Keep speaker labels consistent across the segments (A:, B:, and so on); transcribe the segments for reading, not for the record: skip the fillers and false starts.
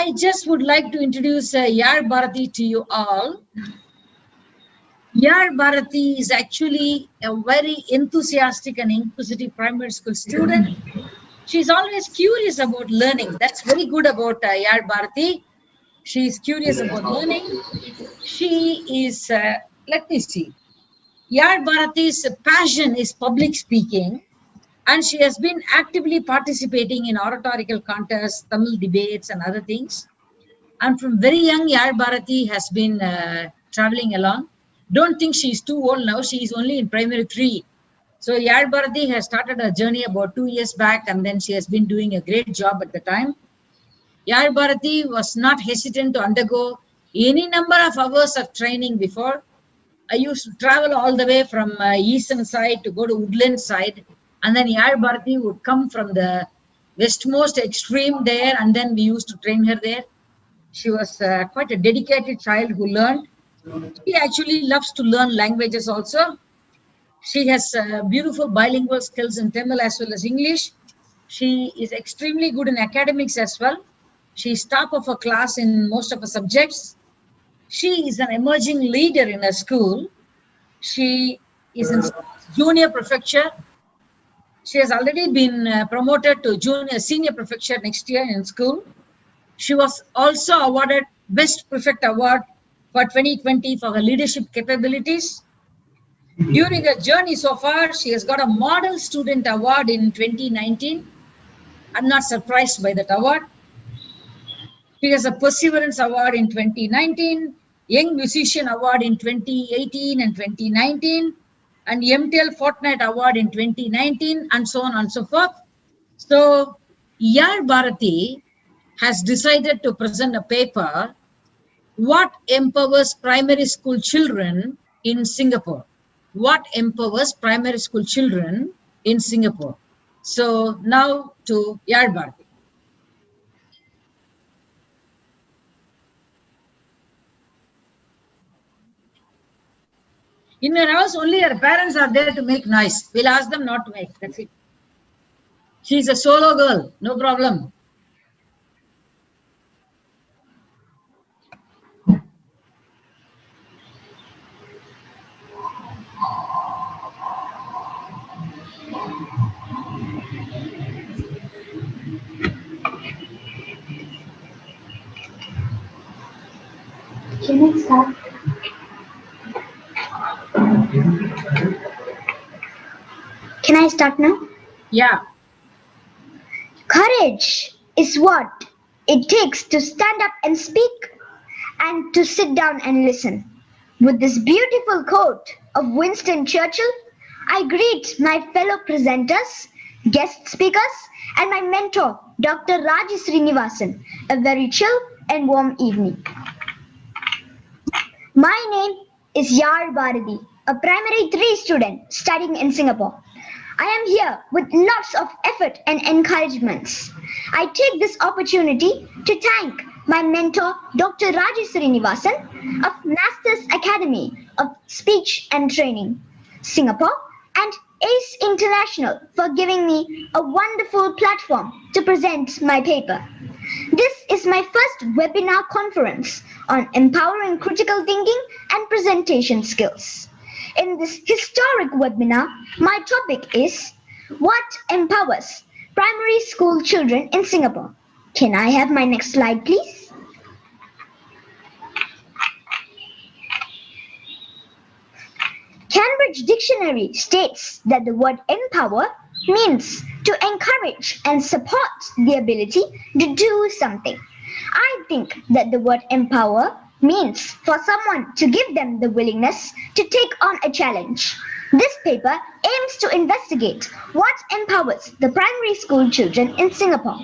A: I just would like to introduce Yazh Bharati to you all. Yazh Bharati is actually a very enthusiastic and inquisitive primary school student. She's always curious about learning. That's very good about Yazh Bharati. She is curious about learning. She is, let me see, Yazh Bharati's passion is public speaking, and she has been actively participating in oratorical contests, Tamil debates, and other things. And from very young, Yazh Bharati has been traveling along. Don't think she's too old now. She is only in primary 3. So Yazh Bharati has started her journey about 2 years back, and then she has been doing a great job at the time. Yazh Bharati was not hesitant to undergo any number of hours of training before. I used to travel all the way from eastern side to go to woodland side, and then Yazh Bharati would come from the westmost extreme there, and then we used to train her there. She was quite a dedicated child who learned. She actually loves to learn languages also. She has beautiful bilingual skills in Tamil as well as English. She is extremely good in academics as well. She is top of her class in most of her subjects. She is an emerging leader in her school. She is in junior prefecture. She has already been promoted to senior prefecture next year in school. She was also awarded Best Prefect Award for 2020 for her leadership capabilities. During her journey so far, she has got a Model Student Award in 2019. I'm not surprised by that award. She has a Perseverance Award in 2019, Young Musician Award in 2018 and 2019, and MTL Fortnite Award in 2019, and so on and so forth. So, Yazh Bharati has decided to present a paper, What Empowers Primary School Children in Singapore? What empowers primary school children in Singapore? So, now to Yazh Bharati. In her house, only her parents are there to make noise. We'll ask them not to make. That's it. She's a solo girl. No problem.
B: Can I start? Can I start now?
A: Yeah.
B: Courage is what it takes to stand up and speak and to sit down and listen. With this beautiful quote of Winston Churchill, I greet my fellow presenters, guest speakers, and my mentor, Dr.Raji Sreenivasan, a very chill and warm evening. My name is Yazh Bharati, a primary 3 student studying in Singapore. I am here with lots of effort and encouragements. I take this opportunity to thank my mentor, Dr. Raji Sreenivasan of Masters Academy of Speech and Training, Singapore, and ACE International for giving me a wonderful platform to present my paper. This is my first webinar conference on empowering critical thinking and presentation skills. In this historic webinar, my topic is What Empowers Primary School Children in Singapore? Can I have my next slide, please? Cambridge Dictionary states that the word empower means to encourage and support the ability to do something. I think that the word empower means for someone to give them the willingness to take on a challenge. This paper aims to investigate what empowers the primary school children in Singapore.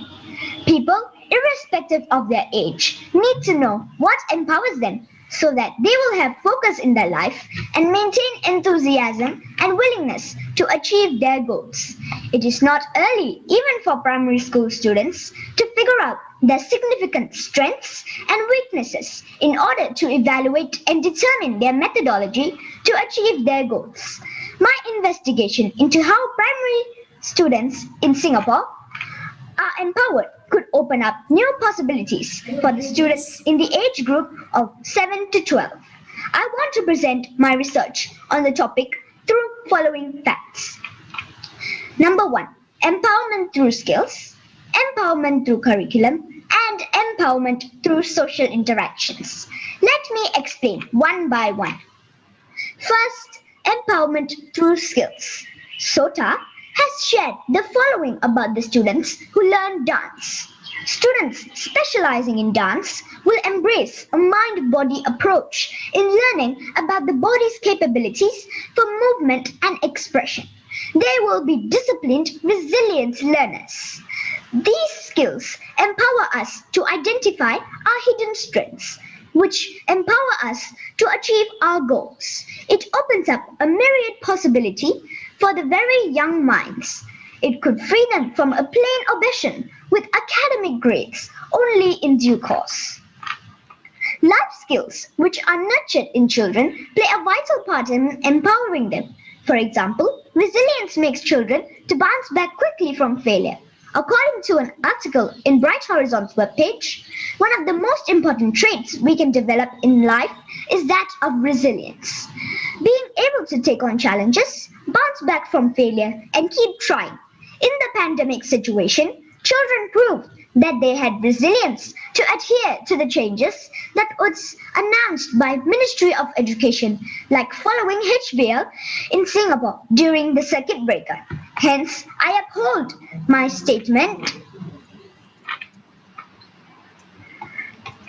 B: People, irrespective of their age, need to know what empowers them so that they will have focus in their life and maintain enthusiasm and willingness to achieve their goals. It is not early, even for primary school students, to figure out their significant strengths and weaknesses in order to evaluate and determine their methodology to achieve their goals. My investigation into how primary students in Singapore are empowered could open up new possibilities for the students in the age group of 7 to 12. I want to present my research on the topic through following facts. Number 1, empowerment through skills, empowerment through curriculum, and empowerment through social interactions. Let me explain one by one. First, empowerment through skills. Sota has shared the following about the students who learn dance. Students specializing in dance will embrace a mind-body approach in learning about the body's capabilities for movement and expression. They will be disciplined, resilient learners. These skills empower us to identify our hidden strengths, which empower us to achieve our goals. It opens up a myriad possibility for the very young minds. It could free them from a plain obsession with academic grades only in due course. Life skills, which are nurtured in children, play a vital part in empowering them. For example, resilience makes children to bounce back quickly from failure. According to an article in Bright Horizons webpage, one of the most important traits we can develop in life is that of resilience. Being able to take on challenges, bounce back from failure, and keep trying. In the pandemic situation, children proved that they had resilience to adhere to the changes that was announced by Ministry of Education, like following HBL in Singapore during the circuit breaker. Hence, I uphold my statement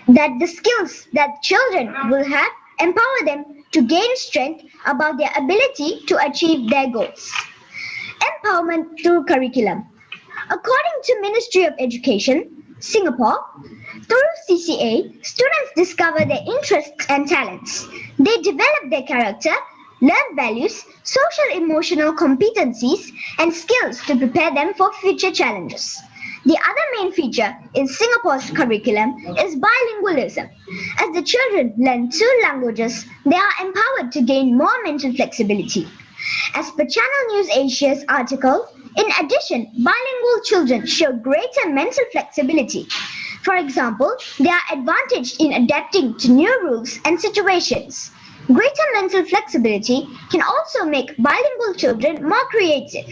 B: that the skills that children will have empower them to gain strength about their ability to achieve their goals. Empowerment through curriculum. According to Ministry of Education, Singapore, through CCA, students discover their interests and talents. They develop their character, learn values, social emotional competencies, and skills to prepare them for future challenges. The other main feature in Singapore's curriculum is bilingualism. As the children learn two languages, they are empowered to gain more mental flexibility. As per Channel News Asia's article, in addition, bilingual children show greater mental flexibility. For example, they are advantaged in adapting to new rules and situations. Greater mental flexibility can also make bilingual children more creative.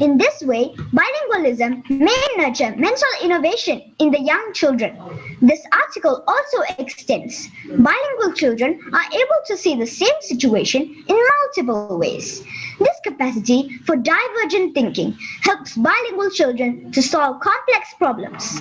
B: In this way, bilingualism may nurture mental innovation in the young children. This article also extends. Bilingual children are able to see the same situation in multiple ways. This capacity for divergent thinking helps bilingual children to solve complex problems.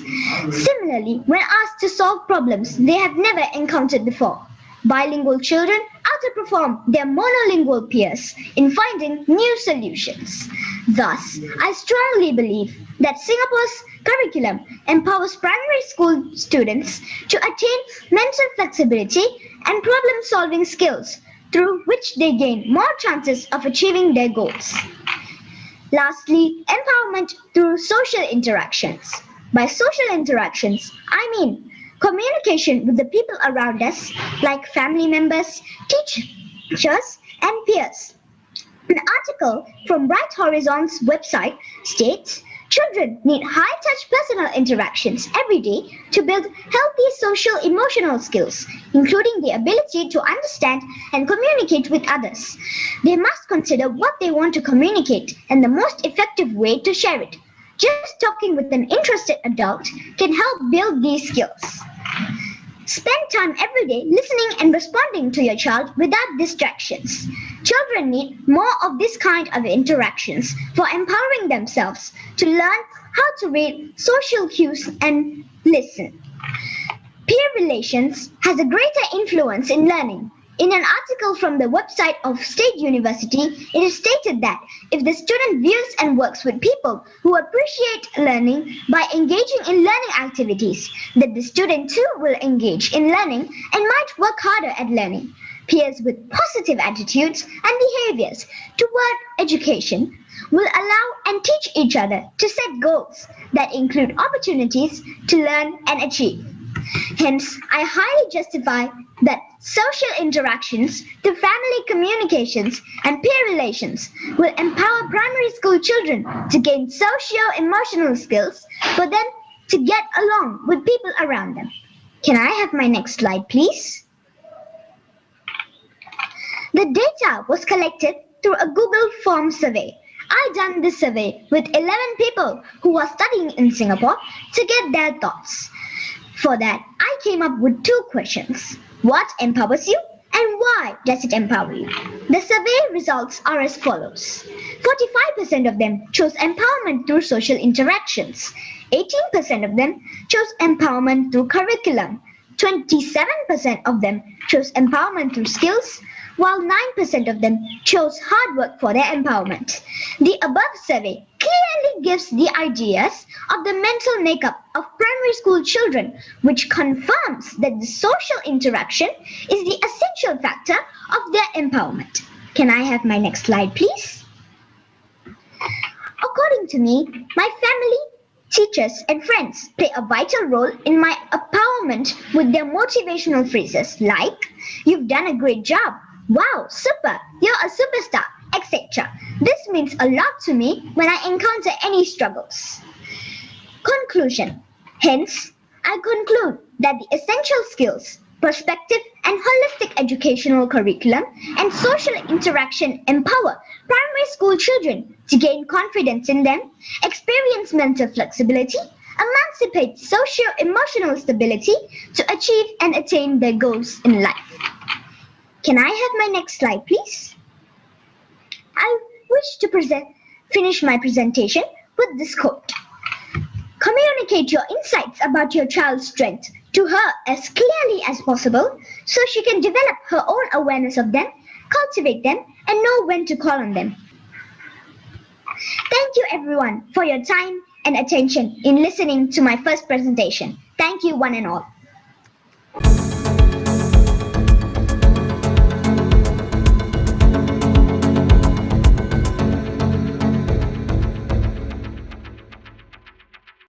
B: Similarly, when asked to solve problems they have never encountered before, bilingual children outperform their monolingual peers in finding new solutions. Thus, I strongly believe that Singapore's curriculum empowers primary school students to attain mental flexibility and problem-solving skills through which they gain more chances of achieving their goals. Lastly, empowerment through social interactions. By social interactions, I mean communication with the people around us, like family members, teachers, and peers. An article from Bright Horizons website states, children need high-touch personal interactions every day to build healthy social emotional skills, including the ability to understand and communicate with others. They must consider what they want to communicate and the most effective way to share it. Just talking with an interested adult can help build these skills. Spend time every day listening and responding to your child without distractions. Children need more of this kind of interactions for empowering themselves to learn how to read social cues and listen. Peer relations has a greater influence in learning. In an article from the website of State University, it is stated that if the student views and works with people who appreciate learning by engaging in learning activities, that the student too will engage in learning and might work harder at learning. Peers with positive attitudes and behaviors toward education will allow and teach each other to set goals that include opportunities to learn and achieve. Hence, I highly justify that Social interactions through family communications and peer relations will empower primary school children to gain socio-emotional skills for them to get along with people around them. Can I have my next slide, please? The data was collected through a Google Form survey. I done this survey with 11 people who are studying in Singapore to get their thoughts. For that, I came up with two questions. What empowers you and why does it empower you? The survey results are as follows. 45% of them chose empowerment through social interactions. 18% of them chose empowerment through curriculum. 27% of them chose empowerment through skills, while 9% of them chose hard work for their empowerment. The above survey clearly gives the ideas of the mental makeup of primary school children, which confirms that the social interaction is the essential factor of their empowerment. Can I have my next slide, please? According to me, my family, teachers, and friends play a vital role in my empowerment with their motivational phrases like, "You've done a great job," "Wow, super, you're a superstar," etc. This means a lot to me when I encounter any struggles. Conclusion. Hence, I conclude that the essential skills, perspective, and holistic educational curriculum and social interaction empower primary school children to gain confidence in them, experience mental flexibility, emancipate socio-emotional stability to achieve and attain their goals in life. Can I have my next slide, please? I wish to finish my presentation with this quote. Communicate your insights about your child's strength to her as clearly as possible so she can develop her own awareness of them, cultivate them, and know when to call on them. Thank you everyone for your time and attention in listening to my first presentation. Thank you one and all.